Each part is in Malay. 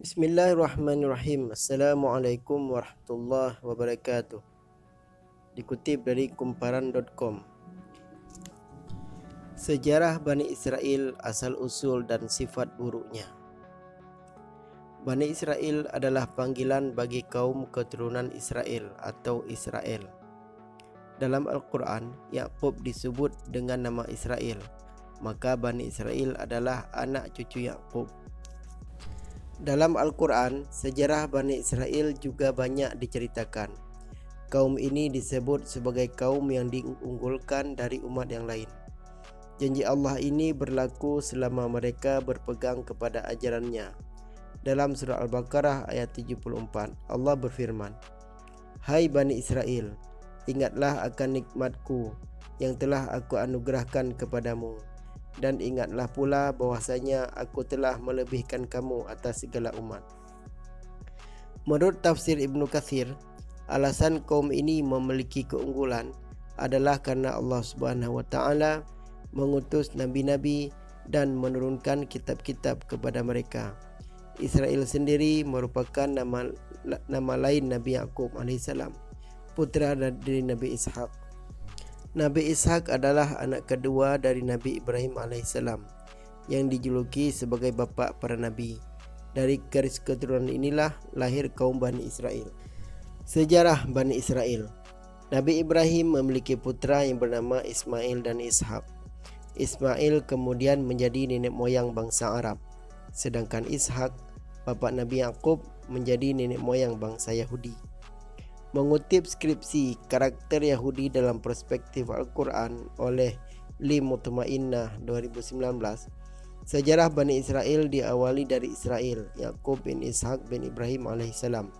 Bismillahirrahmanirrahim. Assalamualaikum warahmatullahi wabarakatuh. Dikutip dari kumparan.com. Sejarah Bani Israel, asal-usul dan sifat buruknya. Bani Israel adalah panggilan bagi kaum keturunan Israel atau Israel. Dalam Al-Quran, Yakub disebut dengan nama Israel, maka Bani Israel adalah anak cucu Yakub. Dalam Al-Quran, sejarah Bani Israel juga banyak diceritakan. Kaum ini disebut sebagai kaum yang diunggulkan dari umat yang lain. Janji Allah ini berlaku selama mereka berpegang kepada ajarannya. Dalam surah Al-Baqarah ayat 74, Allah berfirman, "Hai Bani Israel, ingatlah akan nikmatku yang telah aku anugerahkan kepadamu. Dan ingatlah pula bahwasanya aku telah melebihkan kamu atas segala umat." Menurut tafsir Ibnu Katsir, alasan kaum ini memiliki keunggulan adalah karena Allah Subhanahu wa taala mengutus nabi-nabi dan menurunkan kitab-kitab kepada mereka. Israel sendiri merupakan nama lain Nabi Yakub alaihissalam, putra dari Nabi Ishak. Nabi Ishak adalah anak kedua dari Nabi Ibrahim alaihissalam yang dijuluki sebagai bapa para nabi. Dari garis keturunan inilah lahir kaum Bani Israel. Sejarah Bani Israel. Nabi Ibrahim memiliki putra yang bernama Ismail dan Ishak. Ismail kemudian menjadi nenek moyang bangsa Arab, sedangkan Ishak, bapa Nabi Yakub, menjadi nenek moyang bangsa Yahudi. Mengutip skripsi karakter Yahudi dalam perspektif Al-Quran oleh Li Mutmainnah 2019, sejarah Bani Israel diawali dari Israel, Yakub bin Ishak bin Ibrahim alaihissalam,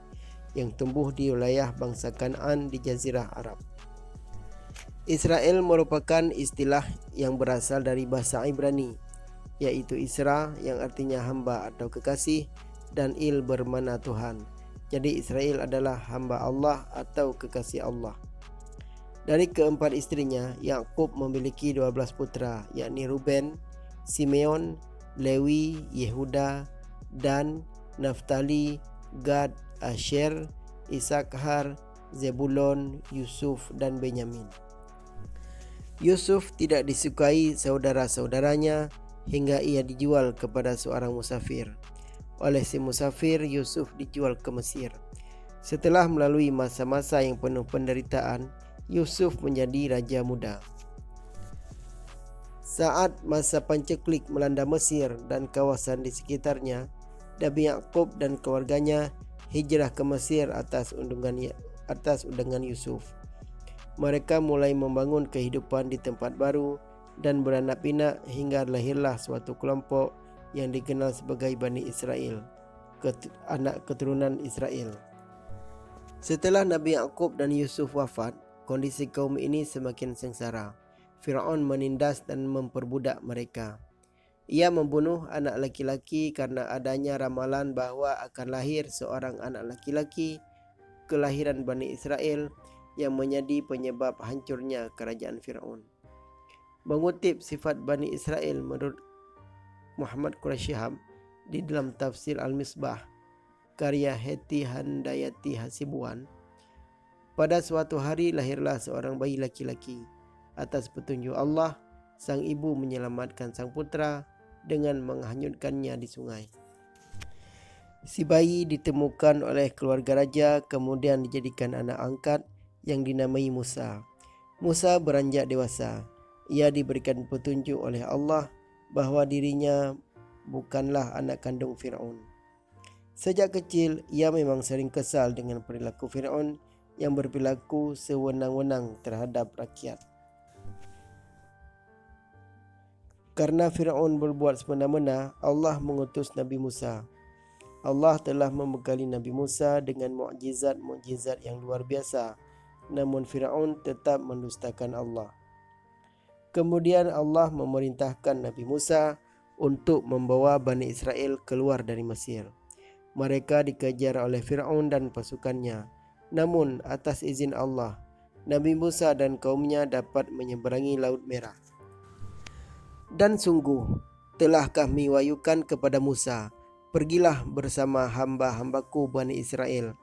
yang tumbuh di wilayah bangsa Kan'an di Jazirah Arab. Israel merupakan istilah yang berasal dari bahasa Ibrani, yaitu Isra yang artinya hamba atau kekasih, dan Il bermakna Tuhan. Jadi Israel adalah hamba Allah atau kekasih Allah. Dari keempat istrinya, Yakub memiliki 12 putra, yakni Ruben, Simeon, Lewi, Yehuda, Dan, Naftali, Gad, Asher, Isakhar, Zebulon, Yusuf, dan Benyamin. Yusuf tidak disukai saudara-saudaranya hingga ia dijual kepada seorang musafir. Oleh si musafir, Yusuf dijual ke Mesir. Setelah melalui masa-masa yang penuh penderitaan, Yusuf menjadi raja muda. Saat masa panceklik melanda Mesir dan kawasan di sekitarnya, Nabi Yakub dan keluarganya hijrah ke Mesir atas undangan Yusuf. Mereka mulai membangun kehidupan di tempat baru dan beranak pinak hingga lahirlah suatu kelompok yang dikenal sebagai Bani Israel, anak keturunan Israel. Setelah Nabi Yakub dan Yusuf wafat, kondisi kaum ini semakin sengsara. Firaun menindas dan memperbudak mereka. Ia membunuh anak laki-laki karena adanya ramalan bahwa akan lahir seorang anak laki-laki kelahiran Bani Israel yang menjadi penyebab hancurnya kerajaan Firaun. Mengutip sifat Bani Israel menurut Muhammad Quraisyhab di dalam tafsir Al-Misbah karya Heti Handayati Hasibuan, pada suatu hari lahirlah seorang bayi laki-laki. Atas petunjuk Allah, sang ibu menyelamatkan sang putra dengan menghanyutkannya di sungai. Si bayi ditemukan oleh keluarga raja, kemudian dijadikan anak angkat yang dinamai Musa. Musa beranjak dewasa. Ia diberikan petunjuk oleh Allah bahwa dirinya bukanlah anak kandung Firaun. Sejak kecil, ia memang sering kesal dengan perilaku Firaun yang berperilaku sewenang-wenang terhadap rakyat. Karena Firaun berbuat semena-mena, Allah mengutus Nabi Musa. Allah telah membekali Nabi Musa dengan mukjizat-mukjizat yang luar biasa, namun Firaun tetap mendustakan Allah. Kemudian Allah memerintahkan Nabi Musa untuk membawa Bani Israel keluar dari Mesir. Mereka dikejar oleh Firaun dan pasukannya. Namun atas izin Allah, Nabi Musa dan kaumnya dapat menyeberangi Laut Merah. Dan sungguh telah kami wahyukan kepada Musa Pergilah bersama hamba-hambaku Bani Israel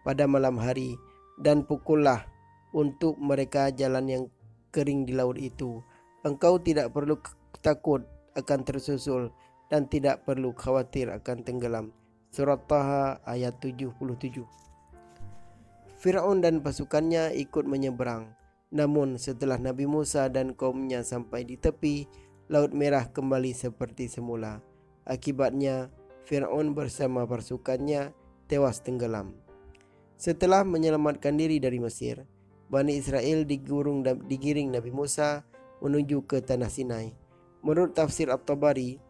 pada malam hari dan pukullah untuk mereka jalan yang kering di laut itu. Engkau tidak perlu takut akan tersusul dan tidak perlu khawatir akan tenggelam. Surat Taha ayat 77. Firaun dan pasukannya ikut menyeberang. Namun setelah Nabi Musa dan kaumnya sampai di tepi, Laut Merah kembali seperti semula. Akibatnya Firaun bersama pasukannya tewas tenggelam. Setelah menyelamatkan diri dari Mesir, Bani Israel digiring Nabi Musa menuju ke Tanah Sinai. Menurut tafsir At-Tabari,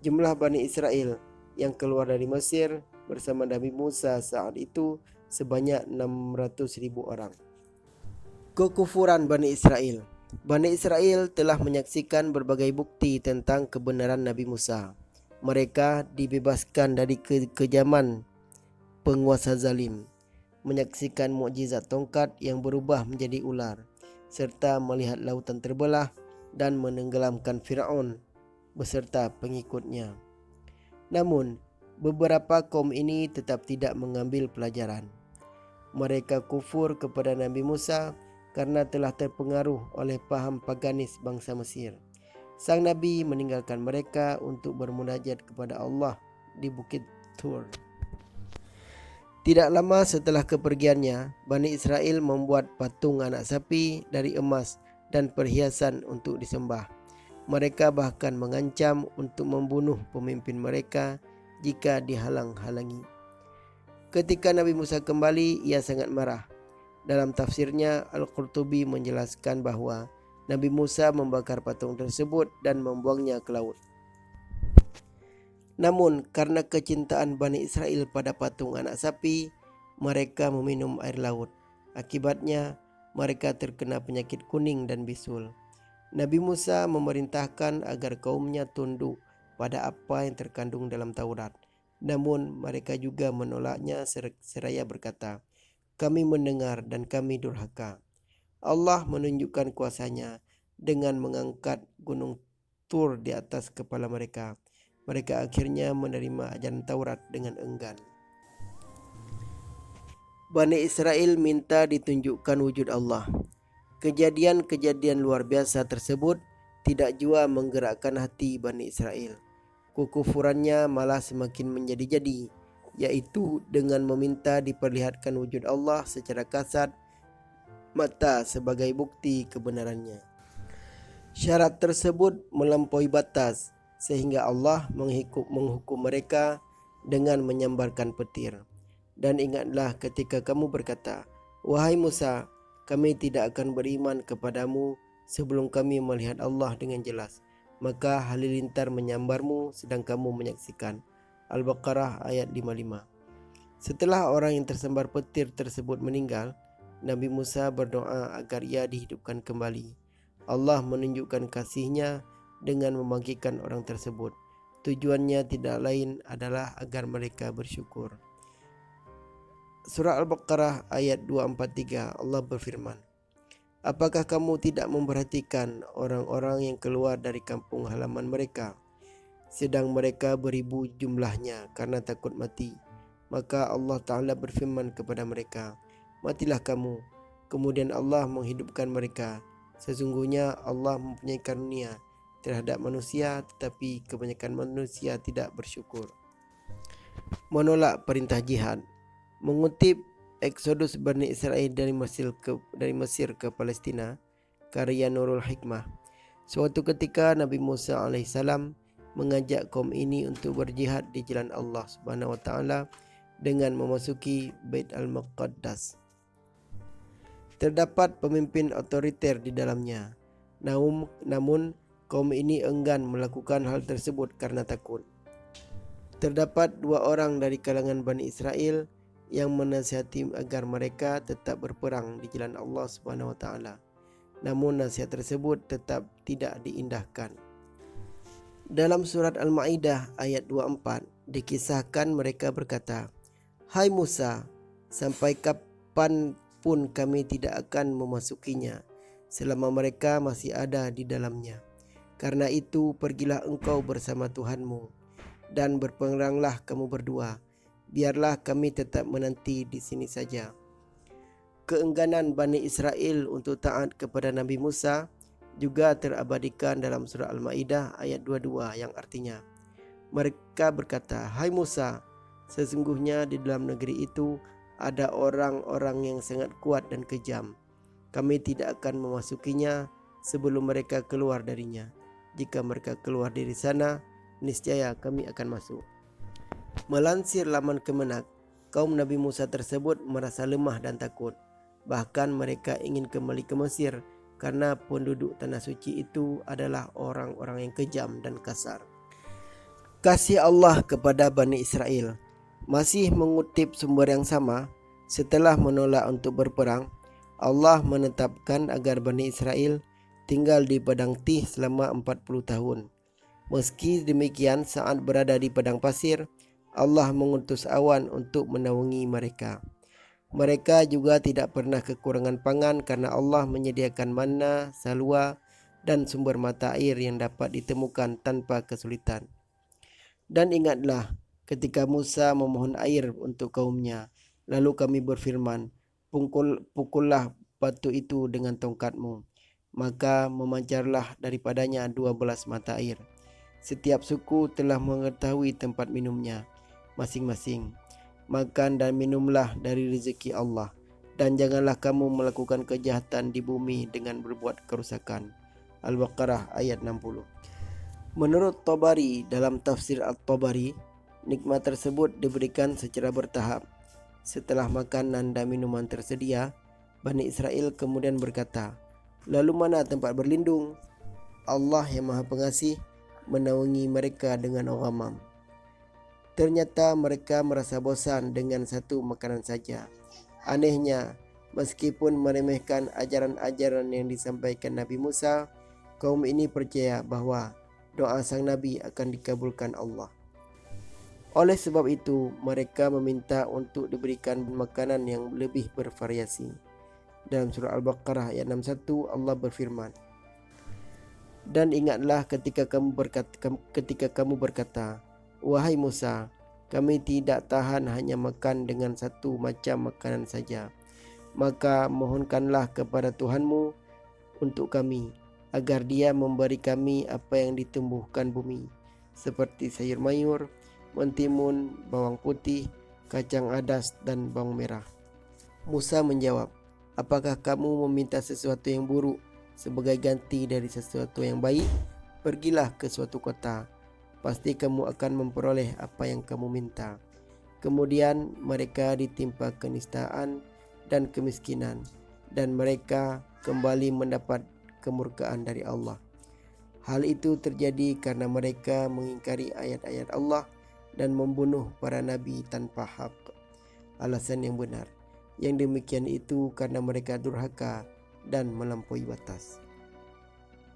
jumlah Bani Israel yang keluar dari Mesir bersama Nabi Musa saat itu sebanyak 600.000 orang. Kekufuran Bani Israel. Bani Israel telah menyaksikan berbagai bukti tentang kebenaran Nabi Musa. Mereka dibebaskan dari kekejaman penguasa zalim, menyaksikan mukjizat tongkat yang berubah menjadi ular, serta melihat lautan terbelah dan menenggelamkan Firaun beserta pengikutnya. Namun, beberapa kaum ini tetap tidak mengambil pelajaran. Mereka kufur kepada Nabi Musa karena telah terpengaruh oleh paham paganis bangsa Mesir. Sang Nabi meninggalkan mereka untuk bermunajat kepada Allah di Bukit Tur. Tidak lama setelah kepergiannya, Bani Israel membuat patung anak sapi dari emas dan perhiasan untuk disembah. Mereka bahkan mengancam untuk membunuh pemimpin mereka jika dihalang-halangi. Ketika Nabi Musa kembali, ia sangat marah. Dalam tafsirnya, Al-Qurtubi menjelaskan bahwa Nabi Musa membakar patung tersebut dan membuangnya ke laut. Namun, karena kecintaan Bani Israel pada patung anak sapi, mereka meminum air laut. Akibatnya, mereka terkena penyakit kuning dan bisul. Nabi Musa memerintahkan agar kaumnya tunduk pada apa yang terkandung dalam Taurat. Namun, mereka juga menolaknya seraya berkata, "Kami mendengar dan kami durhaka." Allah menunjukkan kuasanya dengan mengangkat gunung Tur di atas kepala mereka. Mereka akhirnya menerima ajaran Taurat dengan enggan. Bani Israel minta ditunjukkan wujud Allah. Kejadian-kejadian luar biasa tersebut tidak jua menggerakkan hati Bani Israel. Kekufurannya malah semakin menjadi-jadi, yaitu dengan meminta diperlihatkan wujud Allah secara kasat mata sebagai bukti kebenarannya. Syarat tersebut melampaui batas sehingga Allah menghukum mereka dengan menyambarkan petir. Dan ingatlah ketika kamu berkata, "Wahai Musa, kami tidak akan beriman kepadamu sebelum kami melihat Allah dengan jelas." Maka halilintar menyambarmu sedang kamu menyaksikan. Al-Baqarah ayat 55. Setelah orang yang tersambar petir tersebut meninggal, Nabi Musa berdoa agar ia dihidupkan kembali. Allah menunjukkan kasih-Nya dengan membangkitkan orang tersebut. Tujuannya tidak lain adalah agar mereka bersyukur. Surah Al-Baqarah ayat 243, Allah berfirman, "Apakah kamu tidak memperhatikan orang-orang yang keluar dari kampung halaman mereka, sedang mereka beribu jumlahnya karena takut mati? Maka Allah Ta'ala berfirman kepada mereka, matilah kamu. Kemudian Allah menghidupkan mereka. Sesungguhnya Allah mempunyai karunia terhadap manusia, tetapi kebanyakan manusia tidak bersyukur." Menolak perintah jihad. Mengutip Eksodus Bani Israel dari Mesir ke Palestina, karya Nurul Hikmah. Suatu ketika Nabi Musa alaihissalam mengajak kaum ini untuk berjihad di jalan Allah Subhanahu wa taala dengan memasuki Bait Al-Muqaddas. Terdapat pemimpin otoriter di dalamnya. Namun kaum ini enggan melakukan hal tersebut karena takut. Terdapat 2 orang dari kalangan Bani Israel yang menasihati agar mereka tetap berperang di jalan Allah Subhanahu wa taala. Namun nasihat tersebut tetap tidak diindahkan. Dalam surat Al-Maidah ayat 24 dikisahkan mereka berkata, "Hai Musa, sampai kapan pun kami tidak akan memasukinya selama mereka masih ada di dalamnya. Karena itu pergilah engkau bersama Tuhanmu. dan berperanglah kamu berdua. Biarlah kami tetap menanti di sini saja." Keengganan Bani Israel untuk taat kepada Nabi Musa juga terabadikan dalam surah Al-Maidah ayat 22 yang artinya, mereka berkata, "Hai Musa, sesungguhnya di dalam negeri itu ada orang-orang yang sangat kuat dan kejam. Kami tidak akan memasukinya sebelum mereka keluar darinya. Jika mereka keluar dari sana, niscaya kami akan masuk." Melansir laman Kemenak, kaum Nabi Musa tersebut merasa lemah dan takut. Bahkan mereka ingin kembali ke Mesir karena penduduk tanah suci itu adalah orang-orang yang kejam dan kasar. Kasih Allah kepada Bani Israel. Masih mengutip sumber yang sama, setelah menolak untuk berperang, Allah menetapkan agar Bani Israel tinggal di padang Tih selama 40 tahun. Meski demikian, saat berada di padang pasir, Allah mengutus awan untuk menaungi mereka. Mereka juga tidak pernah kekurangan pangan karena Allah menyediakan manna, salwa, dan sumber mata air yang dapat ditemukan tanpa kesulitan. Dan ingatlah ketika Musa memohon air untuk kaumnya, lalu kami berfirman, pukullah batu itu dengan tongkatmu. Maka memancarlah daripadanya 12 mata air. Setiap suku telah mengetahui tempat minumnya masing-masing. Makan dan minumlah dari rezeki Allah, dan janganlah kamu melakukan kejahatan di bumi dengan berbuat kerusakan. Al-Baqarah ayat 60. Menurut Tabari dalam tafsir At-Tabari, nikmat tersebut diberikan secara bertahap. Setelah makanan dan minuman tersedia, Bani Israel kemudian berkata, "Lalu mana tempat berlindung?" Allah yang Maha Pengasih menaungi mereka dengan ghamam. Ternyata mereka merasa bosan dengan satu makanan saja. Anehnya, meskipun meremehkan ajaran-ajaran yang disampaikan Nabi Musa, kaum ini percaya bahwa doa sang Nabi akan dikabulkan Allah. Oleh sebab itu, mereka meminta untuk diberikan makanan yang lebih bervariasi. Dalam surah Al-Baqarah ayat 61, Allah berfirman, "Dan ingatlah ketika kamu berkata, wahai Musa, kami tidak tahan hanya makan dengan satu macam makanan saja. Maka mohonkanlah kepada Tuhanmu untuk kami, agar Dia memberi kami apa yang ditumbuhkan bumi, seperti sayur mayur, mentimun, bawang putih, kacang adas, dan bawang merah." Musa menjawab, "Apakah kamu meminta sesuatu yang buruk sebagai ganti dari sesuatu yang baik? Pergilah ke suatu kota. Pasti kamu akan memperoleh apa yang kamu minta." Kemudian mereka ditimpa kenistaan dan kemiskinan, dan mereka kembali mendapat kemurkaan dari Allah. Hal itu terjadi karena mereka mengingkari ayat-ayat Allah dan membunuh para nabi tanpa hak. Alasan yang benar. Yang demikian itu karena mereka durhaka dan melampaui batas.